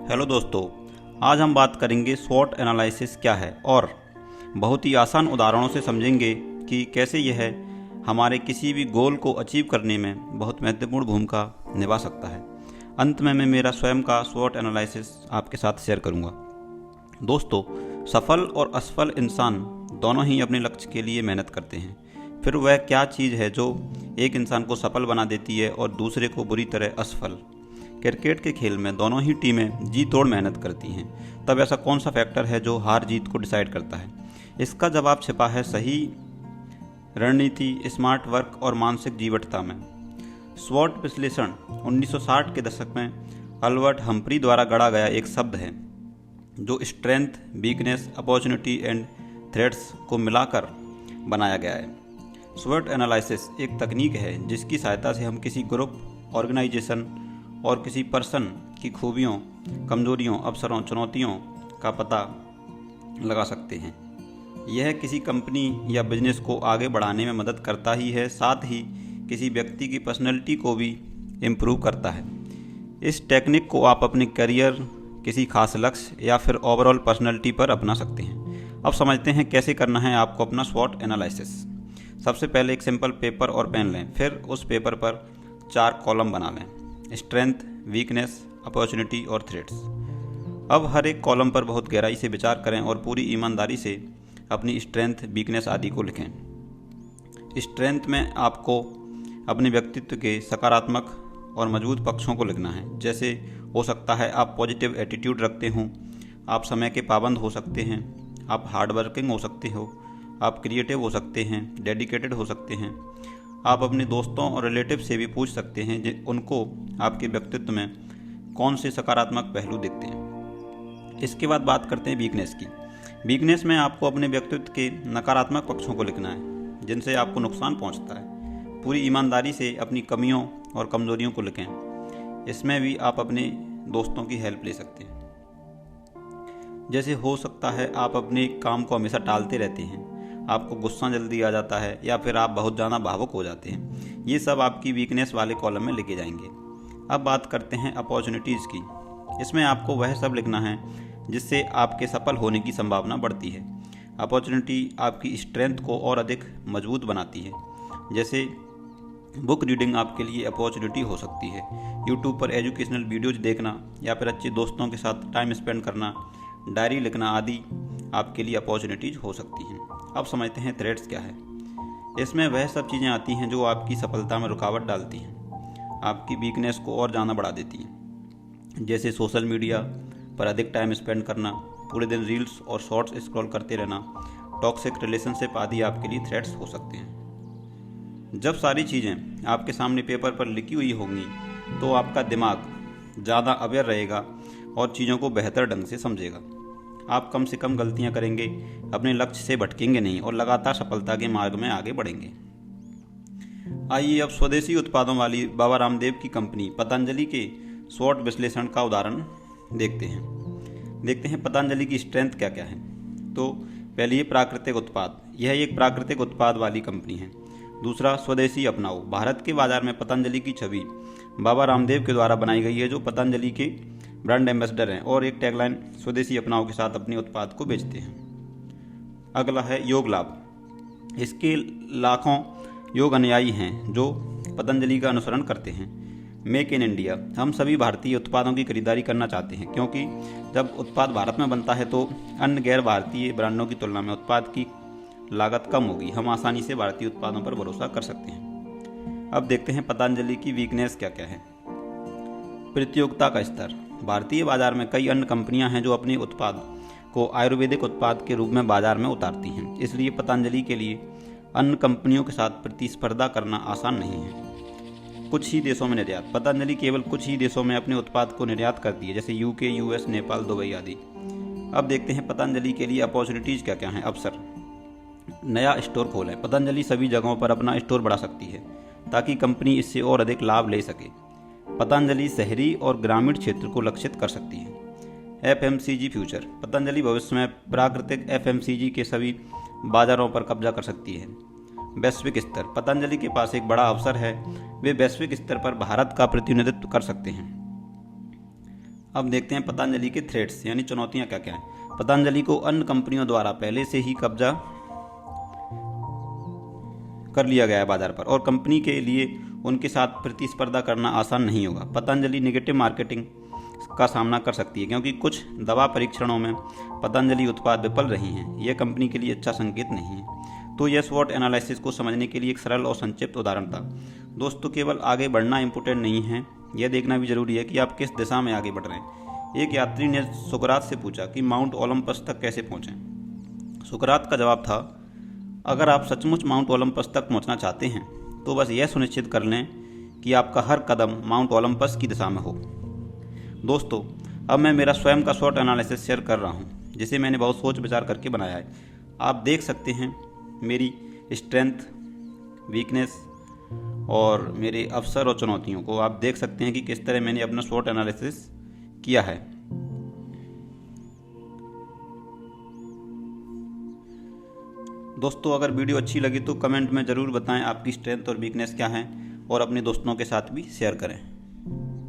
Hello दोस्तों, आज हम बात करेंगे स्वॉट एनालिसिस क्या है और बहुत ही आसान उदाहरणों से समझेंगे कि कैसे यह हमारे किसी भी गोल को अचीव करने में बहुत महत्वपूर्ण भूमिका निभा सकता है। अंत में मैं मेरा स्वयं का स्वॉट एनालिसिस आपके साथ शेयर करूंगा। दोस्तों, सफल और असफल इंसान दोनों ही अपने लक्ष्य के लिए मेहनत करते हैं। फिर वह क्या चीज़ है जो एक इंसान को सफल बना देती है और दूसरे को बुरी तरह असफल। क्रिकेट के खेल में दोनों ही टीमें जी तोड़ मेहनत करती हैं, तब ऐसा कौन सा फैक्टर है जो हार जीत को डिसाइड करता है? इसका जवाब छिपा है सही रणनीति, स्मार्ट वर्क और मानसिक जीवटता में। स्वॉट विश्लेषण 1960 के दशक में अल्बर्ट हम्फ्री द्वारा गढ़ा गया एक शब्द है जो strength, weakness, opportunity and threats को मिलाकर बनाया गया है। स्वॉट एनालिसिस एक तकनीक है जिसकी सहायता से हम किसी ग्रुप, ऑर्गेनाइजेशन और किसी पर्सन की खूबियों, कमजोरियों, अवसरों, चुनौतियों का पता लगा सकते हैं। यह किसी कंपनी या बिजनेस को आगे बढ़ाने में मदद करता ही है, साथ ही किसी व्यक्ति की पर्सनैलिटी को भी इम्प्रूव करता है। इस टेक्निक को आप अपने करियर, किसी खास लक्ष्य या फिर ओवरऑल पर्सनैलिटी पर अपना सकते हैं। अब समझते हैं कैसे करना है आपको अपना स्वॉट एनालिसिस। सबसे पहले एक सिंपल पेपर और पेन लें, फिर उस पेपर पर 4 कॉलम बना लें: स्ट्रेंथ, वीकनेस, अपॉर्चुनिटी और थ्रेट्स। अब हर एक कॉलम पर बहुत गहराई से विचार करें और पूरी ईमानदारी से अपनी स्ट्रेंथ, वीकनेस आदि को लिखें। स्ट्रेंथ में आपको अपने व्यक्तित्व के सकारात्मक और मजबूत पक्षों को लिखना है। जैसे हो सकता है आप पॉजिटिव एटीट्यूड रखते हों, आप समय के पाबंद हो सकते हैं, आप हार्ड वर्किंग हो सकते हो, आप क्रिएटिव हो सकते हैं, डेडिकेटेड हो सकते हैं। आप अपने दोस्तों और रिलेटिव से भी पूछ सकते हैं उनको आपके व्यक्तित्व में कौन से सकारात्मक पहलू दिखते हैं। इसके बाद बात करते हैं वीकनेस की। वीकनेस में आपको अपने व्यक्तित्व के नकारात्मक पक्षों को लिखना है जिनसे आपको नुकसान पहुंचता है। पूरी ईमानदारी से अपनी कमियों और कमजोरियों को लिखें। इसमें भी आप अपने दोस्तों की हेल्प ले सकते हैं। जैसे हो सकता है आप अपने काम को हमेशा टालते रहते हैं, आपको गुस्सा जल्दी आ जाता है या फिर आप बहुत ज़्यादा भावुक हो जाते हैं। ये सब आपकी वीकनेस वाले कॉलम में लिखे जाएंगे। अब बात करते हैं अपॉर्चुनिटीज़ की। इसमें आपको वह सब लिखना है जिससे आपके सफल होने की संभावना बढ़ती है। अपॉर्चुनिटी आपकी स्ट्रेंथ को और अधिक मजबूत बनाती है। जैसे बुक रीडिंग आपके लिए अपॉर्चुनिटी हो सकती है। यूट्यूब पर एजुकेशनल वीडियोज देखना या फिर अच्छे दोस्तों के साथ टाइम स्पेंड करना, डायरी लिखना आदि आपके लिए अपॉर्चुनिटीज़ हो सकती हैं। अब समझते हैं थ्रेट्स क्या है। इसमें वह सब चीज़ें आती हैं जो आपकी सफलता में रुकावट डालती हैं, आपकी वीकनेस को और ज़्यादा बढ़ा देती हैं। जैसे सोशल मीडिया पर अधिक टाइम स्पेंड करना, पूरे दिन रील्स और शॉर्ट्स स्क्रॉल करते रहना, टॉक्सिक रिलेशनशिप आदि आपके लिए थ्रेट्स हो सकते हैं। जब सारी चीज़ें आपके सामने पेपर पर लिखी हुई होंगी तो आपका दिमाग ज़्यादा अवेयर रहेगा और चीज़ों को बेहतर ढंग से समझेगा। आप कम से कम गलतियां करेंगे, अपने लक्ष्य से भटकेंगे नहीं और लगातार सफलता के मार्ग में आगे बढ़ेंगे। आइए अब स्वदेशी उत्पादों वाली बाबा रामदेव की कंपनी पतंजलि के स्वॉट विश्लेषण का उदाहरण देखते हैं पतंजलि की स्ट्रेंथ क्या क्या है। तो पहले, ये प्राकृतिक उत्पाद, यह एक प्राकृतिक उत्पाद वाली कंपनी है। दूसरा, स्वदेशी अपनाओ। भारत के बाजार में पतंजलि की छवि बाबा रामदेव के द्वारा बनाई गई है, जो पतंजलि के ब्रांड एम्बेसडर हैं और एक टैगलाइन स्वदेशी अपनाओ के साथ अपने उत्पाद को बेचते हैं। अगला है योग लाभ। इसके लाखों योग अनुयायी हैं जो पतंजलि का अनुसरण करते हैं। Make in India. हम सभी भारतीय उत्पादों की खरीदारी करना चाहते हैं क्योंकि जब उत्पाद भारत में बनता है तो अन्य गैर भारतीय ब्रांडों की तुलना में उत्पाद की लागत कम होगी। हम आसानी से भारतीय उत्पादों पर भरोसा कर सकते हैं। अब देखते हैं पतंजलि की वीकनेस क्या क्या है। प्रतियोगिता का स्तर। भारतीय बाजार में कई अन्य कंपनियां हैं जो अपने उत्पाद को आयुर्वेदिक उत्पाद के रूप में बाजार में उतारती हैं, इसलिए पतंजलि के लिए अन्य कंपनियों के साथ प्रतिस्पर्धा करना आसान नहीं है। कुछ ही देशों में निर्यात। पतंजलि केवल कुछ ही देशों में अपने उत्पाद को निर्यात करती है, जैसे यूके, यूएस, नेपाल, दुबई आदि। अब देखते हैं पतंजलि के लिए अपॉर्चुनिटीज़ क्या क्या हैं। अवसर। नया स्टोर खोलें। पतंजलि सभी जगहों पर अपना स्टोर बढ़ा सकती है ताकि कंपनी इससे और अधिक लाभ ले सके। पतंजलि शहरी और ग्रामीण क्षेत्र को लक्षित कर सकती है। FMCG future. पतंजलि भविष्य में प्राकृतिक एफएमसीजी के सभी बाजारों पर कब्जा कर सकती है। वैश्विक स्तर। पतंजलि के पास एक बड़ा अवसर है, वे वैश्विक स्तर पर भारत का प्रतिनिधित्व कर सकते हैं। अब देखते हैं पतंजलि के थ्रेट्स यानी चुनौतियां क्या क्या हैं। पतंजलि को अन्य कंपनियों द्वारा पहले से ही कब्जा कर लिया गया है बाजार पर और कंपनी के लिए उनके साथ प्रतिस्पर्धा करना आसान नहीं होगा। पतंजलि नेगेटिव मार्केटिंग का सामना कर सकती है क्योंकि कुछ दवा परीक्षणों में पतंजलि उत्पाद विफल रही हैं। यह कंपनी के लिए अच्छा संकेत नहीं है। तो यह स्वॉट एनालिसिस को समझने के लिए एक सरल और संक्षिप्त उदाहरण था। दोस्तों, केवल आगे बढ़ना इम्पोर्टेंट नहीं है, यह देखना भी जरूरी है कि आप किस दिशा में आगे बढ़ रहे हैं। एक यात्री ने सुकरात से पूछा कि माउंट ओलंपस तक कैसे पहुँचें। सुकरात का जवाब था, अगर आप सचमुच माउंट ओलंपस तक पहुंचना चाहते हैं तो बस यह सुनिश्चित कर लें कि आपका हर कदम माउंट ओलंपस की दिशा में हो। दोस्तों, अब मैं मेरा स्वयं का स्वॉट एनालिसिस शेयर कर रहा हूं, जिसे मैंने बहुत सोच विचार करके बनाया है। आप देख सकते हैं मेरी स्ट्रेंथ, वीकनेस और मेरे अवसर और चुनौतियों को। आप देख सकते हैं कि किस तरह मैंने अपना स्वॉट एनालिसिस किया है। दोस्तों, अगर वीडियो अच्छी लगी तो कमेंट में ज़रूर बताएं आपकी स्ट्रेंथ और वीकनेस क्या है और अपने दोस्तों के साथ भी शेयर करें।